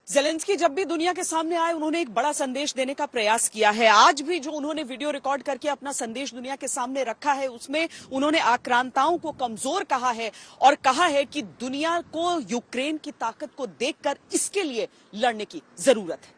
Zelensky जब भी दुनिया के सामने आए उन्होंने एक बड़ा संदेश देने का प्रयास किया है। आज भी जो उन्होंने वीडियो रिकॉर्ड करके अपना संदेश दुनिया के सामने रखा है उसमें उन्होंने आक्रांताओं को कमजोर कहा है और कहा है कि दुनिया को यूक्रेन की ताकत को देखकर इसके लिए लड़ने की जरूरत है।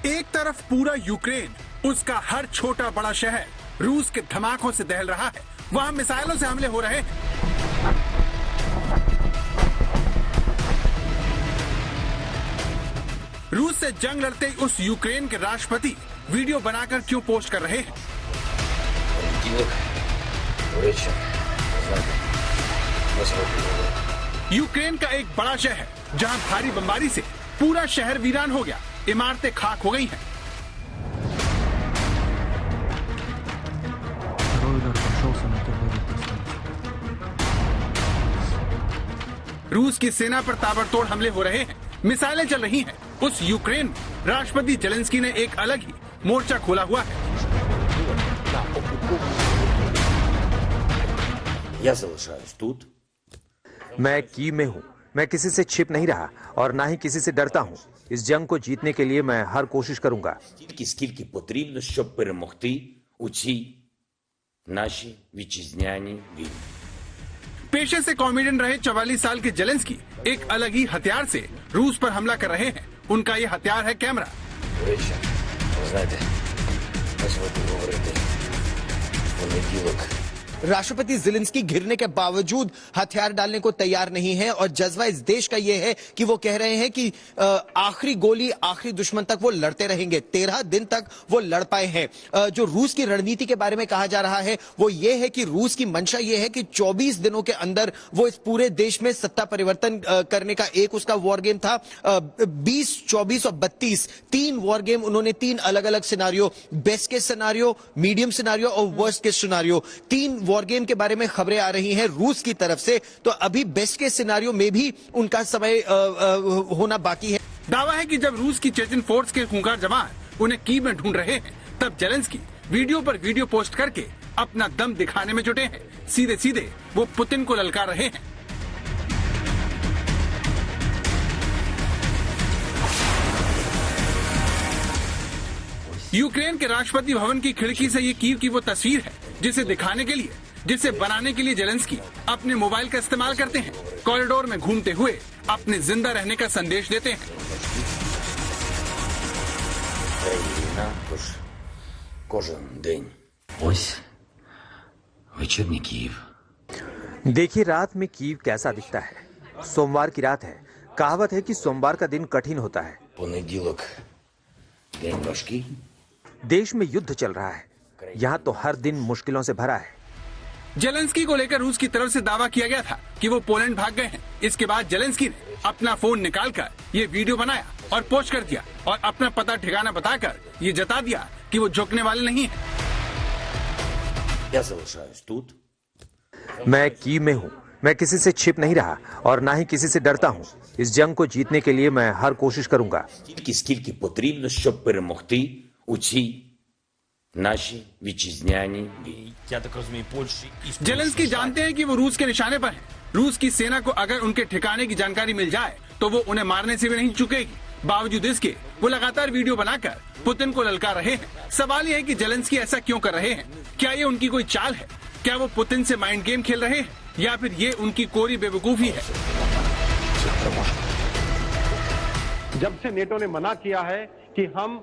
एक तरफ पूरा यूक्रेन, उसका हर छोटा बड़ा शहर रूस के धमाकों से दहल रहा है। वहां मिसाइलों से हमले हो रहे हैं। रूस से जंग लड़ते उस यूक्रेन के राष्ट्रपति वीडियो बनाकर क्यों पोस्ट कर रहे हैं? यूक्रेन का एक बड़ा शहर जहां भारी बमबारी से पूरा शहर वीरान हो गया, इमारतें खाक हो गई हैं। रूस की सेना पर ताबड़तोड़ हमले हो रहे हैं, मिसाइलें चल रही हैं। उस यूक्रेन में राष्ट्रपति ज़ेलेंस्की ने एक अलग ही मोर्चा खोला हुआ है। मैं कीव में हूँ। मैं किसी से छिप नहीं रहा और ना ही किसी से डरता हूँ। इस जंग को जीतने के लिए मैं हर कोशिश करूंगा। Скільки потрібно, щоб перемогти у цій нашій вітчизняній війні. पेशे से कॉमेडियन रहे 44 साल के ज़ेलेंस्की एक अलग ही हथियार से रूस पर हमला कर रहे हैं। उनका ये हथियार है कैमरा। Знаєте, ми сьогодні говорити понеділок. राष्ट्रपति ज़ेलेंस्की घिरने के बावजूद हथियार डालने को तैयार नहीं है और जज्बा इस देश का यह है कि वो कह रहे हैं कि आखिरी गोली आखिरी दुश्मन तक वो लड़ते रहेंगे। 13 दिन तक वो लड़ पाए हैं। जो रूस की रणनीति के बारे में कहा जा रहा है वो ये है कि रूस की मंशा ये है कि 24 दिनों के अंदर वो इस पूरे देश में सत्ता परिवर्तन करने का एक उसका वॉर गेम था। 20, 24 और 32 तीन वॉर गेम उन्होंने तीन अलग अलग scenario, best case scenario, medium scenario और वर्स्ट केस सिनारियो, तीन वॉर गेम के बारे में खबरें आ रही हैं रूस की तरफ से। तो अभी बेस्ट केस सिनारियो में भी उनका समय होना बाकी है। दावा है कि जब रूस की चेचन फोर्स के खूंखार जवान उन्हें कीव में ढूंढ रहे हैं, तब ज़ेलेंस्की वीडियो पर वीडियो पोस्ट करके अपना दम दिखाने में जुटे हैं। सीधे सीधे वो पुतिन को ललकार रहे हैं। यूक्रेन के राष्ट्रपति भवन की खिड़की से ये कीव की वो तस्वीर है जिसे दिखाने के लिए, जिसे बनाने के लिए ज़ेलेंस्की अपने मोबाइल का इस्तेमाल करते हैं। कॉरिडोर में घूमते हुए अपने जिंदा रहने का संदेश देते हैं। Кожен день. Ось вечірній Київ. देखिए रात में कीव कैसा दिखता है। सोमवार की रात है। कहावत है कि सोमवार का दिन कठिन होता है। Понеділок день важкий. देश में युद्ध चल रहा है। यहाँ तो हर दिन मुश्किलों से भरा है। ज़ेलेंस्की को लेकर रूस की तरफ से दावा किया गया था कि वो पोलैंड भाग गए हैं। इसके बाद ज़ेलेंस्की ने अपना फोन निकालकर ये वीडियो बनाया और पोस्ट कर दिया और अपना पता ठिकाना बताकर ये जता दिया कि वो झुकने वाले नहीं हैं। Я залишаюсь тут. मैं कीव में हूँ। मैं किसी से छिप नहीं रहा और ना ही किसी से डरता हूँ। इस जंग को जीतने के लिए मैं हर कोशिश करूंगा। Скільки потрібно, щоб перемогти у цій нашій вітчизняній війні. ज़ेलेंस्की जानते हैं कि वो रूस के निशाने पर हैं। रूस की सेना को अगर उनके ठिकाने की जानकारी मिल जाए तो वो उन्हें मारने से भी नहीं चुकेगी। बावजूद इसके वो लगातार वीडियो बनाकर पुतिन को ललकार रहे हैं। सवाल ये है कि ज़ेलेंस्की ऐसा क्यों कर रहे हैं? क्या ये उनकी कोई चाल है? क्या वो पुतिन से माइंड गेम खेल रहे हैं या फिर ये उनकी कोरी बेवकूफी है? जब से नेटो ने मना किया है कि हम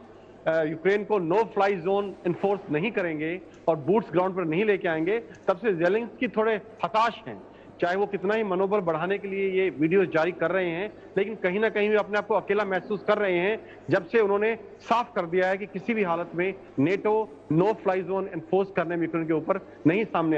यूक्रेन को नो फ्लाई जोन इन्फोर्स नहीं करेंगे और बूट्स ग्राउंड पर नहीं लेके आएंगे, तब से ज़ेलेंस्की थोड़े हताश हैं। चाहे वो कितना ही मनोबल बढ़ाने के लिए ये वीडियोस जारी कर रहे हैं, लेकिन कहीं ना कहीं वे अपने आप को अकेला महसूस कर रहे हैं जब से उन्होंने साफ कर दिया है कि किसी भी हालत में NATO no fly zone enforce करने में यूक्रेन के ऊपर नहीं सामने आए।